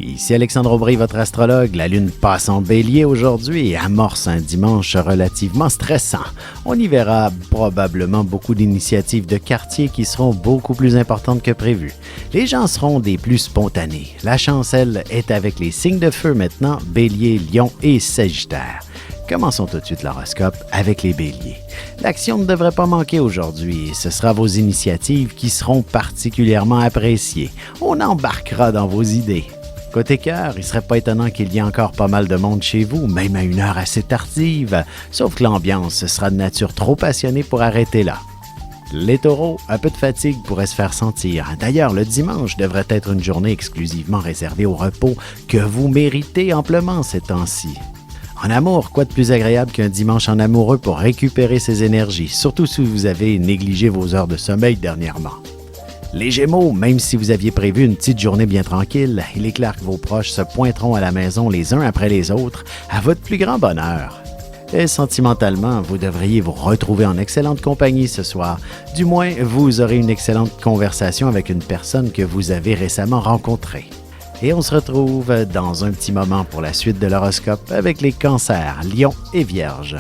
Ici Alexandre Aubry, votre astrologue. La Lune passe en Bélier aujourd'hui et amorce un dimanche relativement stressant. On y verra probablement beaucoup d'initiatives de quartier qui seront beaucoup plus importantes que prévu. Les gens seront des plus spontanés. La chance, elle, est avec les signes de feu maintenant, Bélier, Lion et Sagittaire. Commençons tout de suite l'horoscope avec les Béliers. L'action ne devrait pas manquer aujourd'hui et ce sera vos initiatives qui seront particulièrement appréciées. On embarquera dans vos idées. Côté cœur, il ne serait pas étonnant qu'il y ait encore pas mal de monde chez vous, même à une heure assez tardive, sauf que l'ambiance sera de nature trop passionnée pour arrêter là. Les taureaux, un peu de fatigue pourrait se faire sentir. D'ailleurs, le dimanche devrait être une journée exclusivement réservée au repos que vous méritez amplement ces temps-ci. En amour, quoi de plus agréable qu'un dimanche en amoureux pour récupérer ses énergies, surtout si vous avez négligé vos heures de sommeil dernièrement. Les Gémeaux, même si vous aviez prévu une petite journée bien tranquille, il est clair que vos proches se pointeront à la maison les uns après les autres à votre plus grand bonheur. Et sentimentalement, vous devriez vous retrouver en excellente compagnie ce soir. Du moins, vous aurez une excellente conversation avec une personne que vous avez récemment rencontrée. Et on se retrouve dans un petit moment pour la suite de l'horoscope avec les Cancers, Lions et Vierges.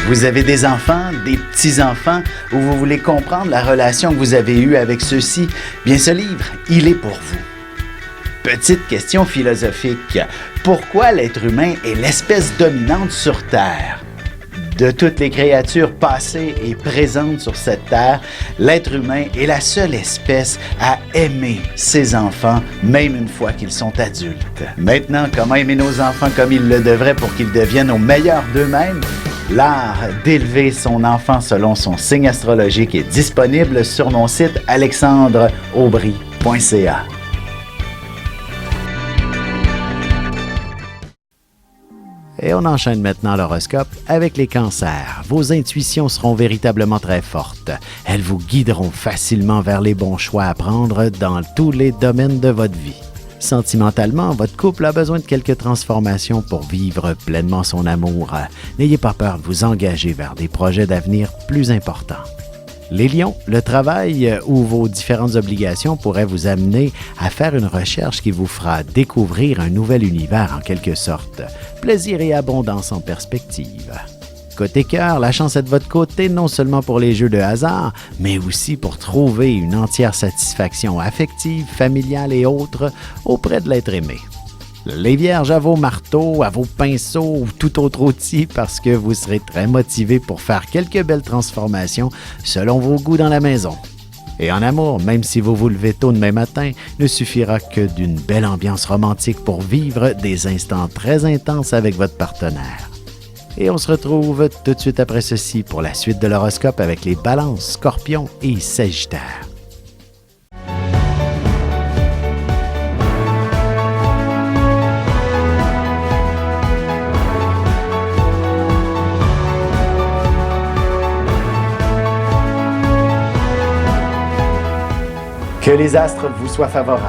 Vous avez des enfants, des petits-enfants, ou vous voulez comprendre la relation que vous avez eue avec ceux-ci? Bien, ce livre, il est pour vous. Petite question philosophique. Pourquoi l'être humain est l'espèce dominante sur Terre? De toutes les créatures passées et présentes sur cette terre, l'être humain est la seule espèce à aimer ses enfants, même une fois qu'ils sont adultes. Maintenant, comment aimer nos enfants comme ils le devraient pour qu'ils deviennent au meilleur d'eux-mêmes? L'art d'élever son enfant selon son signe astrologique est disponible sur mon site alexandreaubry.ca. Et on enchaîne maintenant l'horoscope avec les Cancers. Vos intuitions seront véritablement très fortes. Elles vous guideront facilement vers les bons choix à prendre dans tous les domaines de votre vie. Sentimentalement, votre couple a besoin de quelques transformations pour vivre pleinement son amour. N'ayez pas peur de vous engager vers des projets d'avenir plus importants. Les Lions, le travail ou vos différentes obligations pourraient vous amener à faire une recherche qui vous fera découvrir un nouvel univers en quelque sorte. Plaisir et abondance en perspective. Côté cœur, la chance est de votre côté non seulement pour les jeux de hasard, mais aussi pour trouver une entière satisfaction affective, familiale et autres auprès de l'être aimé. Les Vierges, à vos marteaux, à vos pinceaux ou tout autre outil parce que vous serez très motivés pour faire quelques belles transformations selon vos goûts dans la maison. Et en amour, même si vous vous levez tôt demain matin, ne suffira que d'une belle ambiance romantique pour vivre des instants très intenses avec votre partenaire. Et on se retrouve tout de suite après ceci pour la suite de l'horoscope avec les Balances, Scorpions et Sagittaires. Que les astres vous soient favorables.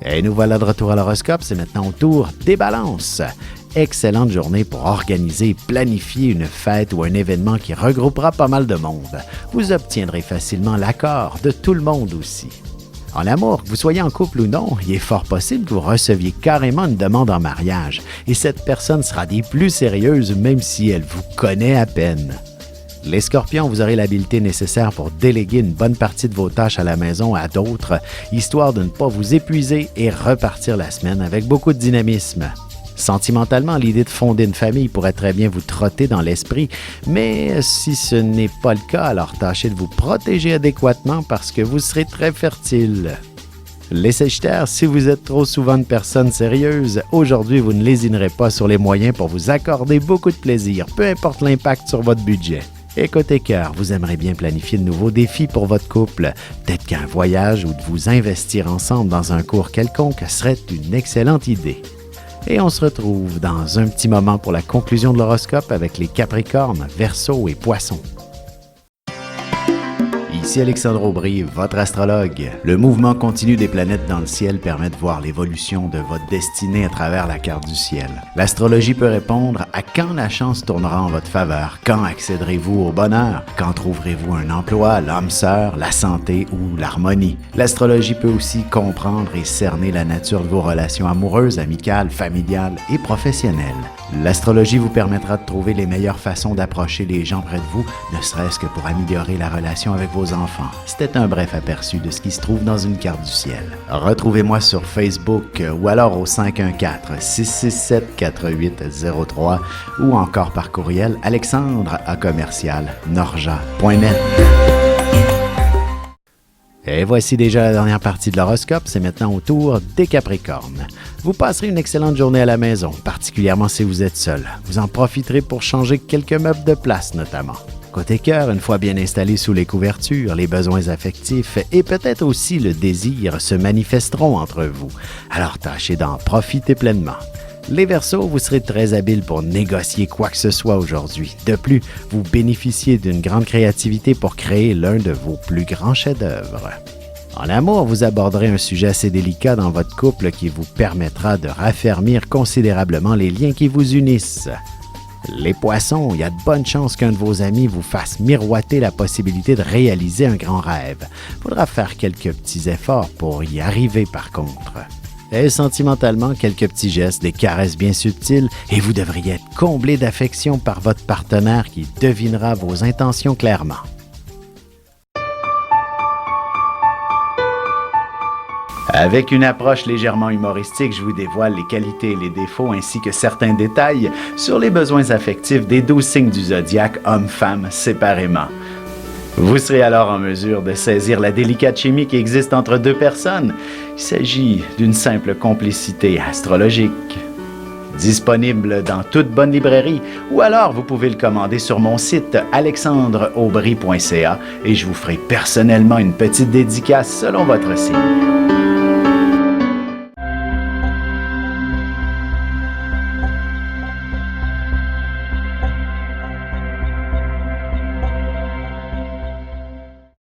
Et nous voilà de retour à l'horoscope, c'est maintenant au tour des Balances. Excellente journée pour organiser et planifier une fête ou un événement qui regroupera pas mal de monde. Vous obtiendrez facilement l'accord de tout le monde aussi. En amour, que vous soyez en couple ou non, il est fort possible que vous receviez carrément une demande en mariage et cette personne sera des plus sérieuses même si elle vous connaît à peine. Les Scorpions, vous aurez l'habileté nécessaire pour déléguer une bonne partie de vos tâches à la maison à d'autres, histoire de ne pas vous épuiser et repartir la semaine avec beaucoup de dynamisme. Sentimentalement, l'idée de fonder une famille pourrait très bien vous trotter dans l'esprit, mais si ce n'est pas le cas, alors tâchez de vous protéger adéquatement parce que vous serez très fertile. Les Sagittaires, si vous êtes trop souvent une personne sérieuse, aujourd'hui vous ne lésinerez pas sur les moyens pour vous accorder beaucoup de plaisir, peu importe l'impact sur votre budget. Et côté cœur, vous aimeriez bien planifier de nouveaux défis pour votre couple. Peut-être qu'un voyage ou de vous investir ensemble dans un cours quelconque serait une excellente idée. Et on se retrouve dans un petit moment pour la conclusion de l'horoscope avec les Capricornes, Verseaux et Poissons. ici Alexandre Aubry, votre astrologue. Le mouvement continu des planètes dans le ciel permet de voir l'évolution de votre destinée à travers la carte du ciel. L'astrologie peut répondre à quand la chance tournera en votre faveur, quand accéderez-vous au bonheur, quand trouverez-vous un emploi, l'âme sœur, la santé ou l'harmonie. L'astrologie peut aussi comprendre et cerner la nature de vos relations amoureuses, amicales, familiales et professionnelles. L'astrologie vous permettra de trouver les meilleures façons d'approcher les gens près de vous, ne serait-ce que pour améliorer la relation avec vos enfants. C'était un bref aperçu de ce qui se trouve dans une carte du ciel. Retrouvez-moi sur Facebook ou alors au 514-667-4803 ou encore par courriel alexandre@norja.net. Et voici déjà la dernière partie de l'horoscope, c'est maintenant au tour des Capricornes. Vous passerez une excellente journée à la maison, particulièrement si vous êtes seul. Vous en profiterez pour changer quelques meubles de place notamment. Côté cœur, une fois bien installé sous les couvertures, les besoins affectifs et peut-être aussi le désir se manifesteront entre vous. Alors tâchez d'en profiter pleinement. Les Verseaux, vous serez très habiles pour négocier quoi que ce soit aujourd'hui. De plus, vous bénéficiez d'une grande créativité pour créer l'un de vos plus grands chefs-d'œuvre. En amour, vous aborderez un sujet assez délicat dans votre couple qui vous permettra de raffermir considérablement les liens qui vous unissent. Les Poissons, il y a de bonnes chances qu'un de vos amis vous fasse miroiter la possibilité de réaliser un grand rêve. Il faudra faire quelques petits efforts pour y arriver par contre. Et sentimentalement, quelques petits gestes, des caresses bien subtiles, et vous devriez être comblé d'affection par votre partenaire qui devinera vos intentions clairement. Avec une approche légèrement humoristique, je vous dévoile les qualités et les défauts ainsi que certains détails sur les besoins affectifs des 12 signes du zodiaque, hommes-femmes séparément. Vous serez alors en mesure de saisir la délicate chimie qui existe entre deux personnes. Il s'agit d'une simple complicité astrologique. Disponible dans toute bonne librairie ou alors vous pouvez le commander sur mon site alexandreaubry.ca et je vous ferai personnellement une petite dédicace selon votre signe.